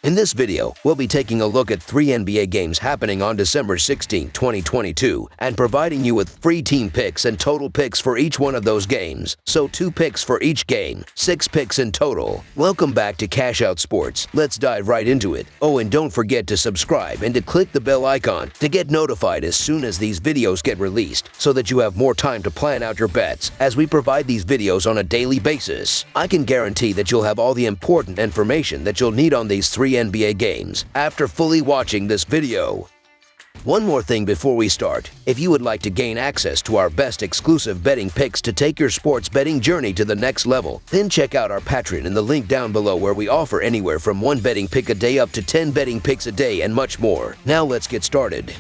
In this video, we'll be taking a look at 3 NBA games happening on December 16, 2022, and providing you with free team picks and total picks for each one of those games. So 2 picks for each game, 6 picks in total. Welcome back to Cash Out Sports. Let's dive right into it. Oh, and don't forget to subscribe and to click the bell icon to get notified as soon as these videos get released, so that you have more time to plan out your bets as we provide these videos on a daily basis. I can guarantee that you'll have all the important information that you'll need on these 3 NBA games after fully watching this video. One more thing before we start. If you would like to gain access to our best exclusive betting picks to take your sports betting journey to the next level, then check out our Patreon in the link down below, where we offer anywhere from 1 betting pick a day up to 10 betting picks a day and much more. Now let's get started.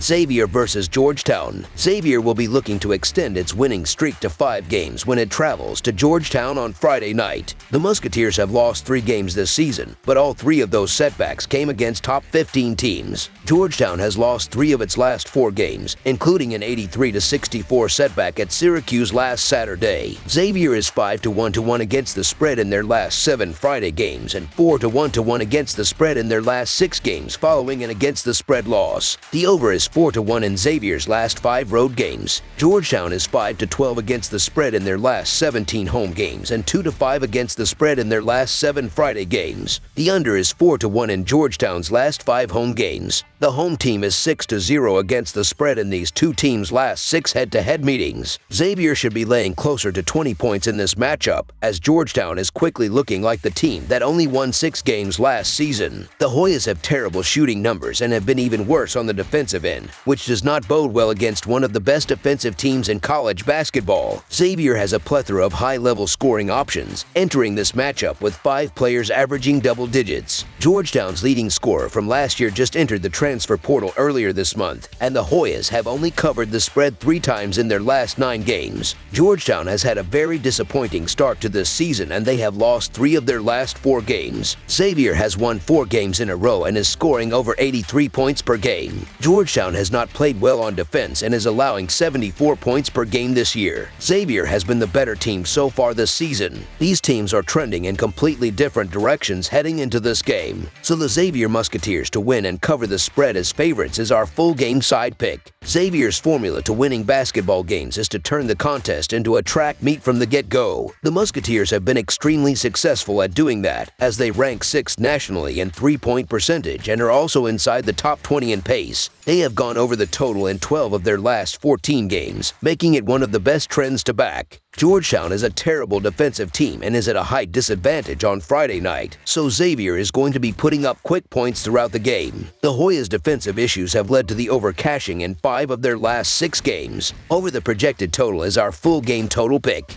Xavier versus Georgetown. Xavier will be looking to extend its winning streak to 5 games when it travels to Georgetown on Friday night. The Musketeers have lost 3 games this season, but all 3 of those setbacks came against top 15 teams. Georgetown has lost 3 of its last 4 games, including an 83-64 setback at Syracuse last Saturday. Xavier is 5-1 against the spread in their last 7 Friday games and 4-1 against the spread in their last 6 games following an against the spread loss. The over is 4-1 in Xavier's last 5 road games. Georgetown is 5-12 against the spread in their last 17 home games and 2-5 against the spread in their last 7 Friday games. The under is 4-1 in Georgetown's last 5 home games. The home team is 6-0 against the spread in these 2 teams' last 6 head-to-head meetings. Xavier should be laying closer to 20 points in this matchup, as Georgetown is quickly looking like the team that only won 6 games last season. The Hoyas have terrible shooting numbers and have been even worse on the defensive end, which does not bode well against one of the best defensive teams in college basketball. Xavier has a plethora of high-level scoring options, entering this matchup with 5 players averaging double digits. Georgetown's leading scorer from last year just entered the transfer portal earlier this month, and the Hoyas have only covered the spread 3 times in their last 9 games. Georgetown has had a very disappointing start to this season, and they have lost 3 of their last 4 games. Xavier has won 4 games in a row and is scoring over 83 points per game. Georgetown has not played well on defense and is allowing 74 points per game this year. Xavier has been the better team so far this season. These teams are trending in completely different directions heading into this game, so the Xavier Musketeers to win and cover the spread as favorites is our full game side pick. Xavier's formula to winning basketball games is to turn the contest into a track meet from the get-go. The Musketeers have been extremely successful at doing that, as they rank 6th nationally in 3-point percentage and are also inside the top 20 in pace. They have gone over the total in 12 of their last 14 games, making it one of the best trends to back. Georgetown is a terrible defensive team and is at a height disadvantage on Friday night, so Xavier is going to be putting up quick points throughout the game. The Hoyas' defensive issues have led to the over-cashing in 5 of their last 6 games. Over the projected total is our full game total pick.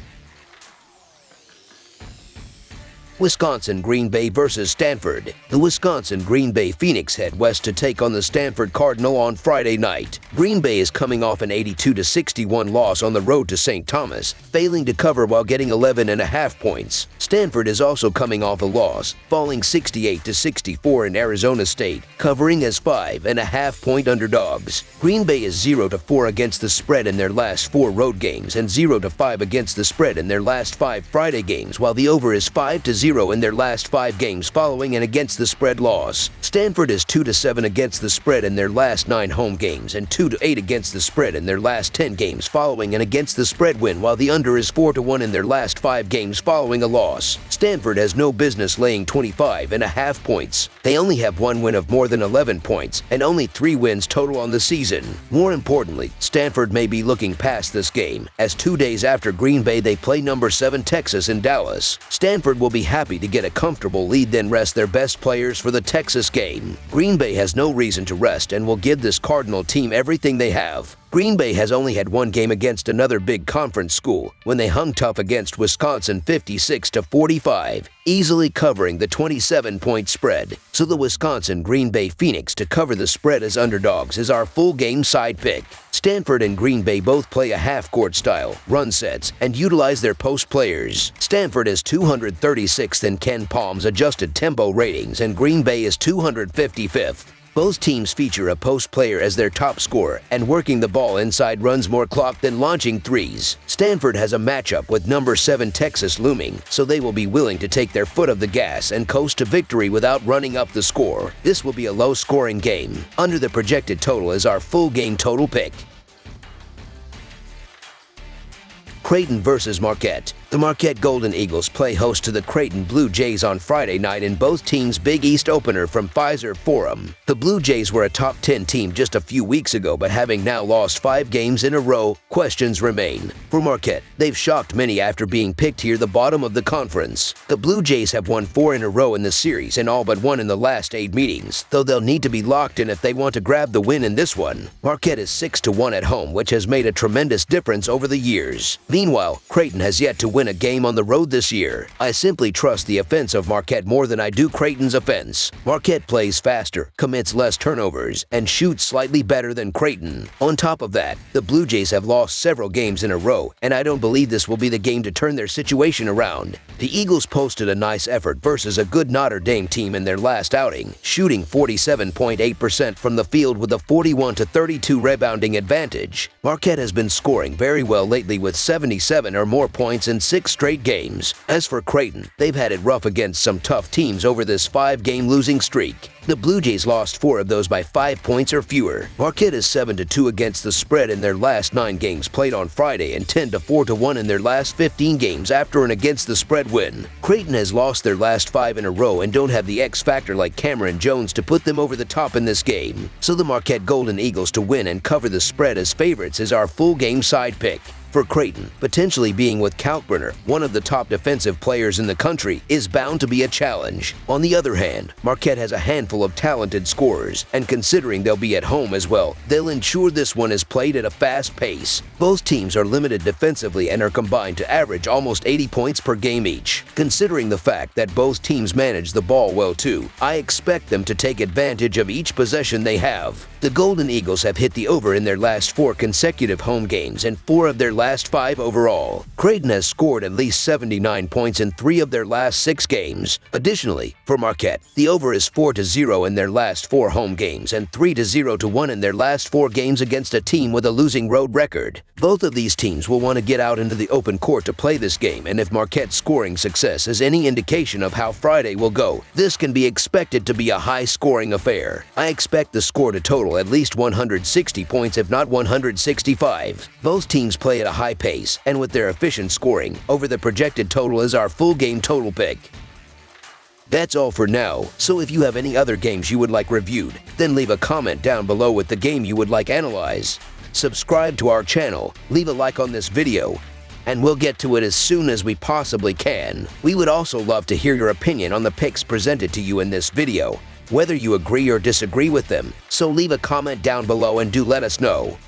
Wisconsin Green Bay versus Stanford. The Wisconsin Green Bay Phoenix head west to take on the Stanford Cardinal on Friday night. Green Bay is coming off an 82-61 loss on the road to St. Thomas, failing to cover while getting 11.5 points. Stanford is also coming off a loss, falling 68-64 in Arizona State, covering as 5.5-point underdogs. Green Bay is 0-4 against the spread in their last 4 road games and 0-5 against the spread in their last 5 Friday games, while the over is 5-0 in their last 5 games following an against the spread loss. Stanford is 2-7 against the spread in their last 9 home games and 2-8 against the spread in their last 10 games following an against the spread win, while the under is 4-1 in their last 5 games following a loss. Stanford has no business laying 25.5 points. They only have 1 win of more than 11 points and only 3 wins total on the season. More importantly, Stanford may be looking past this game, as 2 days after Green Bay they play number 7 Texas in Dallas. Stanford will be happy to get a comfortable lead, then rest their best players for the Texas game. Green Bay has no reason to rest and will give this Cardinal team everything they have. Green Bay has only had 1 game against another big conference school, when they hung tough against Wisconsin 56-45, easily covering the 27-point spread. So the Wisconsin Green Bay Phoenix to cover the spread as underdogs is our full game side pick. Stanford and Green Bay both play a half-court style, run sets, and utilize their post players. Stanford is 236th in Ken Palm's adjusted tempo ratings, and Green Bay is 255th. Both teams feature a post player as their top scorer, and working the ball inside runs more clock than launching threes. Stanford has a matchup with number 7 Texas looming, so they will be willing to take their foot off the gas and coast to victory without running up the score. This will be a low-scoring game. Under the projected total is our full game total pick. Creighton versus Marquette. The Marquette Golden Eagles play host to the Creighton Blue Jays on Friday night in both teams' Big East opener from Pfizer Forum. The Blue Jays were a top 10 team just a few weeks ago, but having now lost 5 games in a row, questions remain. For Marquette, they've shocked many after being picked here the bottom of the conference. The Blue Jays have won 4 in a row in the series and all but 1 in the last 8 meetings, though they'll need to be locked in if they want to grab the win in this one. Marquette is 6-1 at home, which has made a tremendous difference over the years. Meanwhile, Creighton has yet to win a game on the road this year. I simply trust the offense of Marquette more than I do Creighton's offense. Marquette plays faster, commits less turnovers, and shoots slightly better than Creighton. On top of that, the Blue Jays have lost several games in a row, and I don't believe this will be the game to turn their situation around. The Eagles posted a nice effort versus a good Notre Dame team in their last outing, shooting 47.8% from the field with a 41-32 rebounding advantage. Marquette has been scoring very well lately with 77 or more points in 6 straight games. As for Creighton, they've had it rough against some tough teams over this 5-game losing streak. The Blue Jays lost 4 of those by 5 points or fewer. Marquette is 7-2 against the spread in their last 9 games played on Friday and 10-4-1 in their last 15 games after an against-the-spread win. Creighton has lost their last 5 in a row and don't have the X factor like Cameron Jones to put them over the top in this game. So the Marquette Golden Eagles to win and cover the spread as favorites is our full game side pick. For Creighton, potentially being with Kalkbrenner, one of the top defensive players in the country, is bound to be a challenge. On the other hand, Marquette has a handful of talented scorers, and considering they'll be at home as well, they'll ensure this one is played at a fast pace. Both teams are limited defensively and are combined to average almost 80 points per game each. Considering the fact that both teams manage the ball well too, I expect them to take advantage of each possession they have. The Golden Eagles have hit the over in their last 4 consecutive home games and 4 of their last 5 overall. Creighton has scored at least 79 points in 3 of their last 6 games. Additionally, for Marquette, the over is 4-0 in their last 4 home games and 3-0-1 in their last 4 games against a team with a losing road record. Both of these teams will want to get out into the open court to play this game, and if Marquette's scoring success is any indication of how Friday will go, this can be expected to be a high-scoring affair. I expect the score to total at least 160 points if not 165. Both teams play at a high pace, and with their efficient scoring, over the projected total is our full game total pick. That's all for now, so if you have any other games you would like reviewed, then leave a comment down below with the game you would like analyzed. Subscribe to our channel, leave a like on this video, and we'll get to it as soon as we possibly can. We would also love to hear your opinion on the picks presented to you in this video, whether you agree or disagree with them, so leave a comment down below and do let us know.